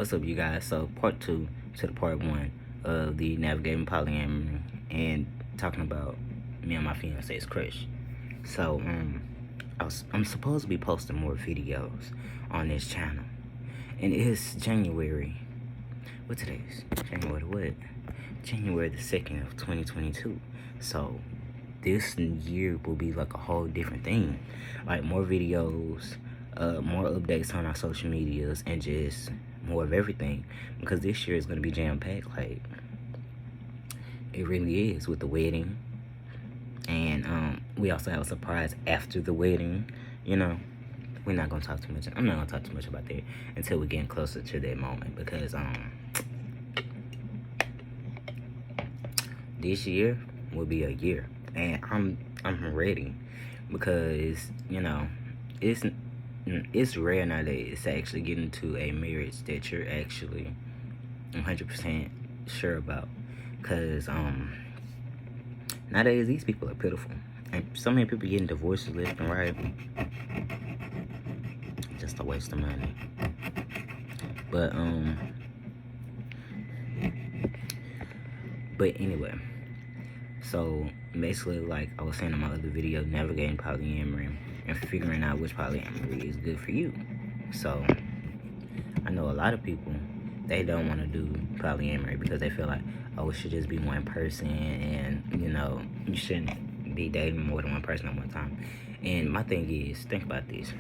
What's up, you guys? So, part two to the part one of the navigating polyamory and talking about me and my fiance's crush. So, I'm supposed to be posting more videos on this channel, and it's January. What today is? January what? January the 2nd of 2022. So, this year will be like a whole different thing, like more videos, more updates on our social medias, and just more of everything, because this year is going to be jam-packed. Like, it really is, with the wedding, and we also have a surprise after the wedding. We're not going to talk too much. I'm not going to talk too much about that until we're getting closer to that moment, because this year will be a year, and I'm ready, because it's rare nowadays to actually get into a marriage that you're actually 100% sure about, because nowadays these people are pitiful, and so many people getting divorces left and right, just a waste of money. But anyway, so basically, like I was saying in my other video, navigating polyamory and figuring out which polyamory is good for you. So I know a lot of people, they don't want to do polyamory because they feel like, oh, it should just be one person, and you shouldn't be dating more than one person at one time. And my thing is, think about this.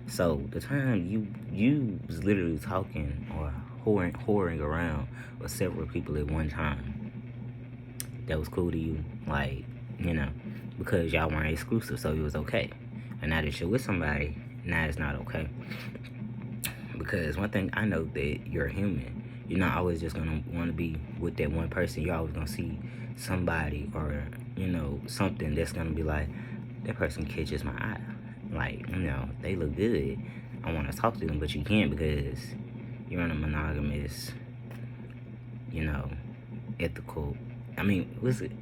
So the time you was literally talking or whoring around with several people at one time, that was cool to you, like, because y'all weren't exclusive, so it was okay. And now that you're with somebody, now it's not okay. Because one thing I know, that you're human. You're not always just gonna want to be with that one person. You're always gonna see somebody, or something that's gonna be like, that person catches my eye. Like, they look good. I want to talk to them, but you can't, because you're in a monogamous, ethical. I mean, what's it?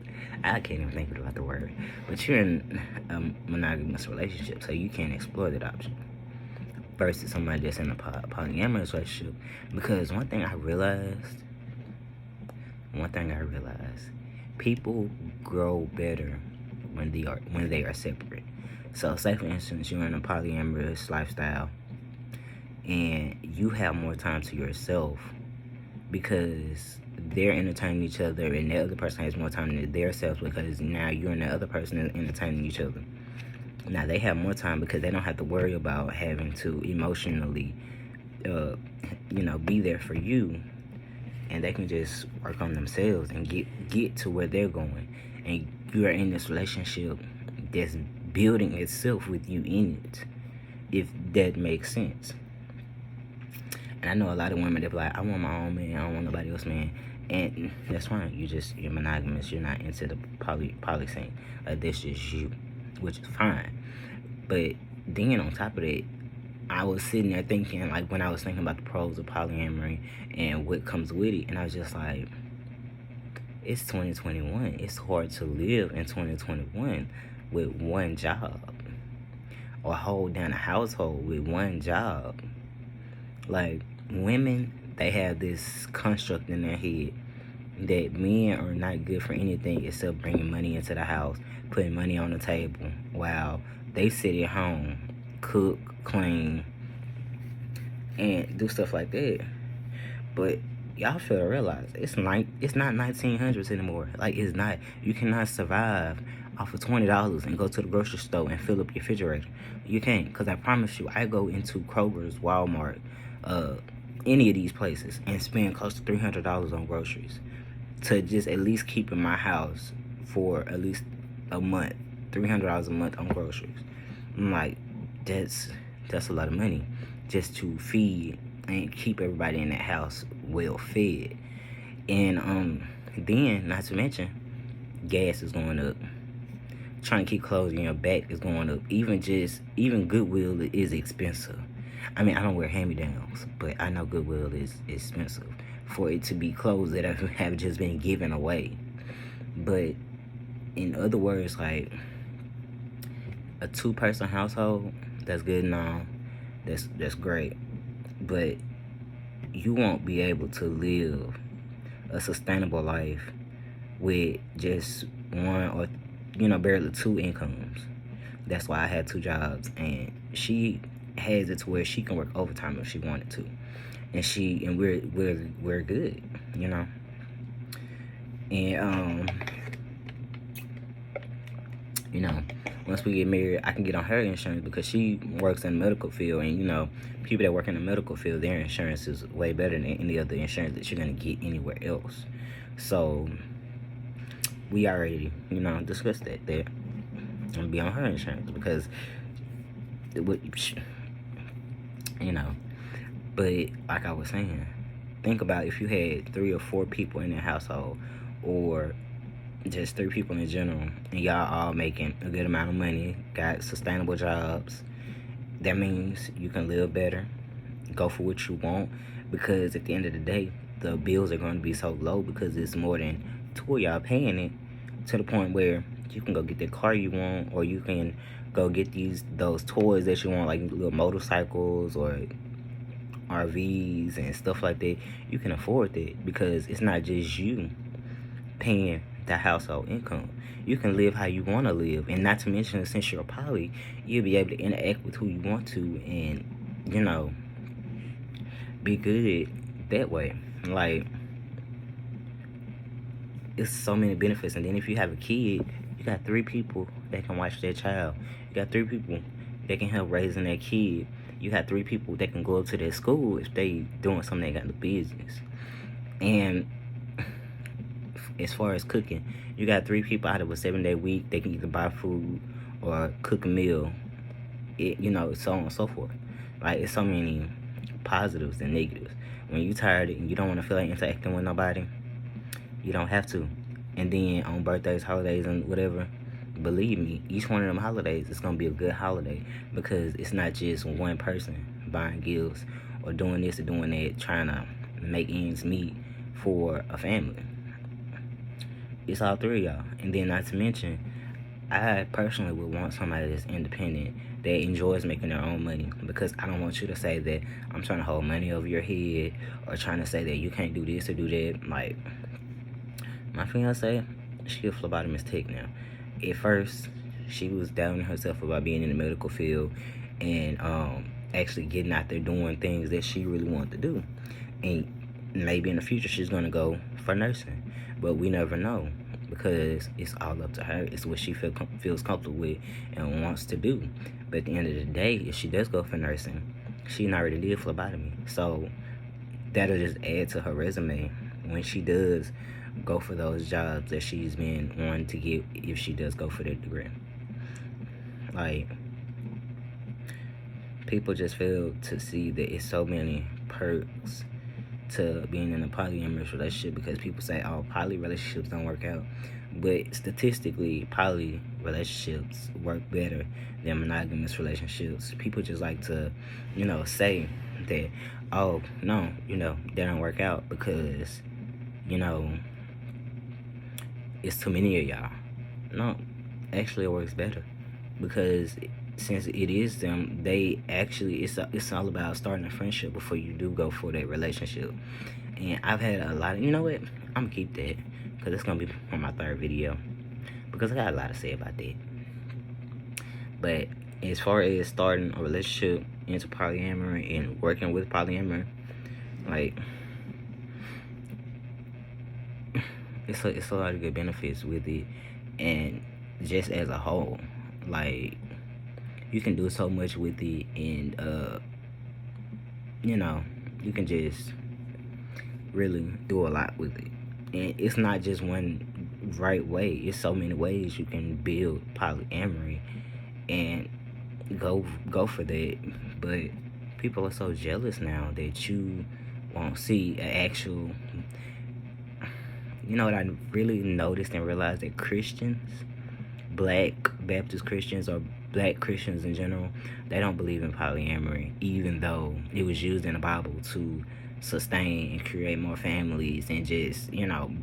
I can't even think about the word. But you're in a monogamous relationship, so you can't explore that option versus somebody that's in a polyamorous relationship. Because one thing I realized, people grow better when they are separate. So, say for instance, you're in a polyamorous lifestyle, and you have more time to yourself because they're entertaining each other, and the other person has more time to themselves because now you and the other person are entertaining each other. Now they have more time because they don't have to worry about having to emotionally, be there for you, and they can just work on themselves and get to where they're going. And you are in this relationship that's building itself with you in it, if that makes sense. And I know a lot of women that be like, I want my own man, I don't want nobody else, man. And that's fine. You're monogamous. You're not into the poly scene. Like, that's just you, which is fine. But then on top of that, I was sitting there thinking, like, when I was thinking about the pros of polyamory and what comes with it, and I was just like, it's 2021. It's hard to live in 2021 with one job, or hold down a household with one job. Like, women, they have this construct in their head that men are not good for anything except bringing money into the house, putting money on the table, while they sit at home, cook, clean, and do stuff like that. But y'all fail to realize, it's not 1900s anymore. Like, it's not. You cannot survive off of $20 and go to the grocery store and fill up your refrigerator. You can't, because I promise you, I go into Kroger's, Walmart, any of these places, and spend close to $300 on groceries to just at least keep in my house for at least a month. $300 a month on groceries. I'm like, that's a lot of money just to feed and keep everybody in that house well fed. And then, not to mention, gas is going up. Trying to keep clothes in your back is going up. Even Goodwill is expensive. I mean, I don't wear hand-me-downs, but I know Goodwill is expensive for it to be clothes that have just been given away. But in other words, like, a 2-person household, that's good and all. That's great. But you won't be able to live a sustainable life with just one or barely two incomes. That's why I had two jobs, and she has it to where she can work overtime if she wanted to, and we're good, and once we get married, I can get on her insurance because she works in the medical field, and people that work in the medical field, their insurance is way better than any other insurance that you're gonna get anywhere else. So we already, discussed that I'm gonna be on her insurance because it would, But like I was saying, think about if you had 3 or 4 people in the household, or just 3 people in general, and y'all all making a good amount of money, got sustainable jobs. That means you can live better, go for what you want, because at the end of the day, the bills are going to be so low because it's more than 2 of y'all paying it, to the point where you can go get the car you want, or you can go get those toys that you want, like little motorcycles or RVs and stuff like that. You can afford that because it's not just you paying the household income. You can live how you want to live, and not to mention, since you're a poly, you'll be able to interact with who you want to, and be good that way. Like, it's so many benefits. And then if you have a kid, you got 3 people that can watch that child. You got 3 people that can help raising that kid. You got 3 people that can go up to their school if they doing something they got in the business. And as far as cooking, you got 3 people out of a 7-day week. They can either buy food or cook a meal. So on and so forth. Like, it's so many positives and negatives. When you tired and you don't want to feel like interacting with nobody, you don't have to. And then on birthdays, holidays, and whatever, believe me, each one of them holidays is going to be a good holiday, because it's not just one person buying gifts or doing this or doing that, trying to make ends meet for a family. It's all 3 of y'all. And then not to mention, I personally would want somebody that's independent, that enjoys making their own money, because I don't want you to say that I'm trying to hold money over your head, or trying to say that you can't do this or do that. Like, my fiance, she a phlebotomist tech now. At first, she was doubting herself about being in the medical field and actually getting out there doing things that she really wanted to do. And maybe in the future she's going to go for nursing. But we never know, because it's all up to her. It's what she feels comfortable with and wants to do. But at the end of the day, if she does go for nursing, she already did phlebotomy. So that'll just add to her resume when she does go for those jobs that she's been wanting to get, if she does go for that degree. Like, people just fail to see that it's so many perks to being in a polyamorous relationship, because people say, oh, poly relationships don't work out. But statistically, poly relationships work better than monogamous relationships. People just like to, say that, oh, no, they don't work out because, it's too many of y'all. No, actually it works better, because since it is them, they actually, it's all about starting a friendship before you do go for that relationship. And I've had a lot of, you know what, I'm gonna keep that, because it's gonna be on my 3rd video, because I got a lot to say about that. But as far as starting a relationship into polyamory and working with polyamory, like, it's a lot of good benefits with it. And just as a whole, like, you can do so much with it, and you can just really do a lot with it. And it's not just one right way. It's so many ways you can build polyamory and go for that. But people are so jealous now that you won't see an actual, what I really noticed and realized, that Christians, Black Baptist Christians, or Black Christians in general, they don't believe in polyamory, even though it was used in the Bible to sustain and create more families and just,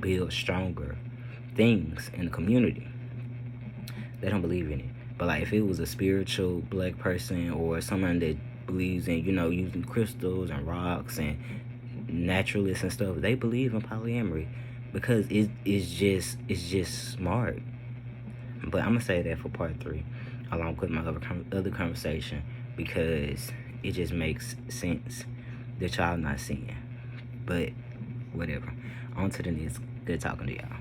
build stronger things in the community. They don't believe in it. But like, if it was a spiritual Black person, or someone that believes in, using crystals and rocks and naturalists and stuff, they believe in polyamory because it's just smart. But I'm gonna say that for part 3, along with my other conversation, because it just makes sense that y'all not seeing. But whatever. On to the next. Good talking to y'all.